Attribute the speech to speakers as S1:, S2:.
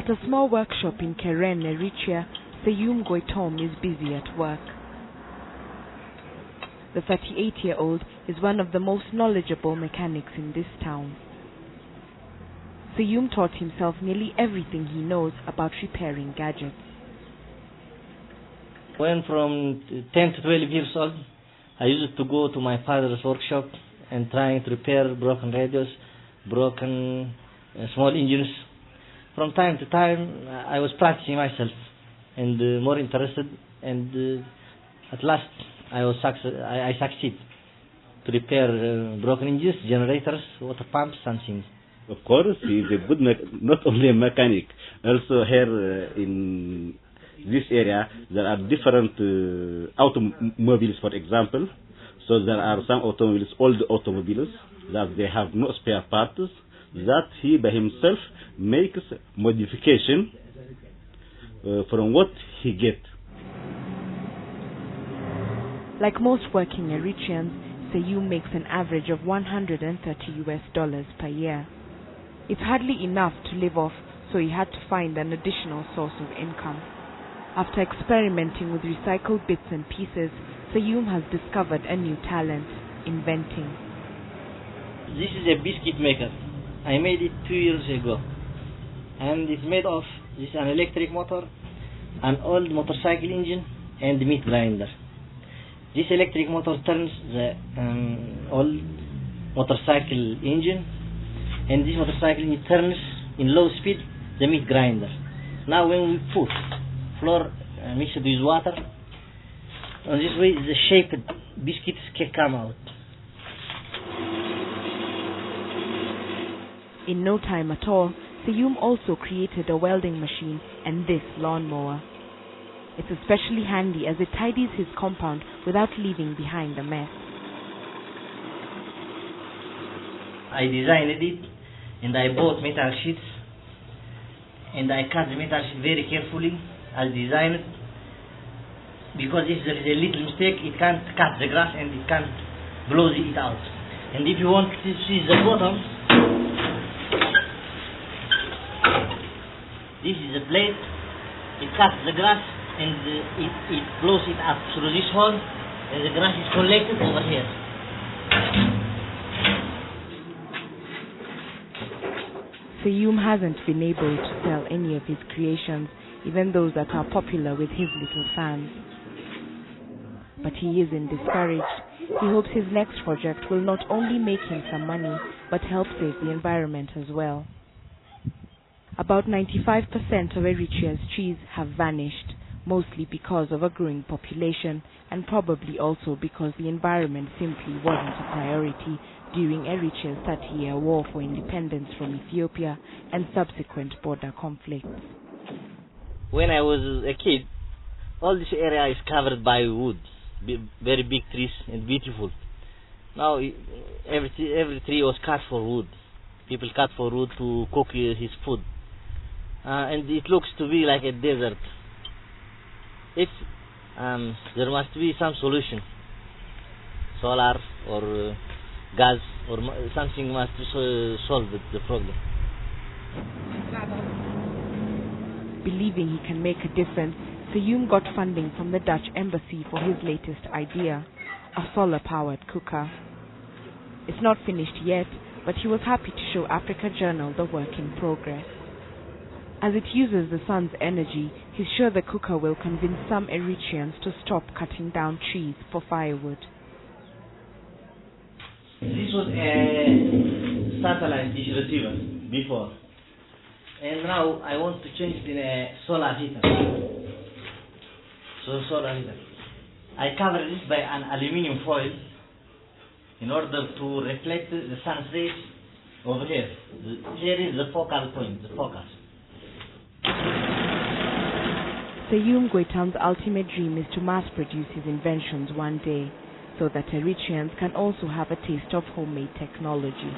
S1: At a small workshop in Keren, Eritrea, Seyoum Goitom is busy at work. The 38-year-old is one of the most knowledgeable mechanics in this town. Seyoum taught himself nearly everything he knows about repairing gadgets.
S2: When from 10 to 12 years old, I used to go to my father's workshop and trying to repair broken radios, broken small engines. From time to time, I was practicing myself and more interested, and at last I succeed to repair broken engines, generators, water pumps, and things.
S3: Of course, he is a good not only a mechanic, also here in this area there are different automobiles, for example. So there are some automobiles, old automobiles, that they have no spare parts, that he by himself makes modification from what he gets.
S1: Like most working Eritreans, Seyoum makes an average of $130 per year. It's hardly enough to live off, so he had to find an additional source of income. After experimenting with recycled bits and pieces, Seyoum has discovered a new talent: inventing.
S2: This is a biscuit maker. I made it 2 years ago, and it's made of an electric motor, an old motorcycle engine, and meat grinder. This electric motor turns the old motorcycle engine, and this motorcycle engine turns in low speed the meat grinder. Now when we put flour mixed with water, on this way the shaped biscuits can come out.
S1: In no time at all, Seyoum also created a welding machine and this lawnmower. It's especially handy as it tidies his compound without leaving behind a mess.
S2: I designed it, and I bought metal sheets, and I cut the metal sheet very carefully as designed, because if there is a little mistake, it can't cut the grass and it can't blow it out. And if you want to see the bottom, this is a blade. It cuts the grass and it blows it up through this hole, and the grass is collected over here.
S1: Seyoum hasn't been able to sell any of his creations, even those that are popular with his little fans. But he isn't discouraged. He hopes his next project will not only make him some money, but help save the environment as well. About 95% of Eritrea's trees have vanished, mostly because of a growing population, and probably also because the environment simply wasn't a priority during Eritrea's 30-year war for independence from Ethiopia and subsequent border conflicts.
S2: When I was a kid, all this area is covered by woods, very big trees and beautiful. Now every tree was cut for wood. People cut for wood to cook his food. And it looks to be like a desert. If there must be some solution, solar or gas or something must solve the problem.
S1: Believing he can make a difference, Seyoum got funding from the Dutch embassy for his latest idea, a solar-powered cooker. It's not finished yet, but he was happy to show Africa Journal the work in progress. As it uses the sun's energy, he's sure the cooker will convince some Eritreans to stop cutting down trees for firewood.
S2: This was a satellite dish receiver before, and now I want to change it in a solar heater. So solar heater. I cover this by an aluminium foil in order to reflect the sun's rays over here. Here is the focal point, the focus.
S1: Seyoum Goitom's ultimate dream is to mass-produce his inventions one day, so that Eritreans can also have a taste of homemade technology.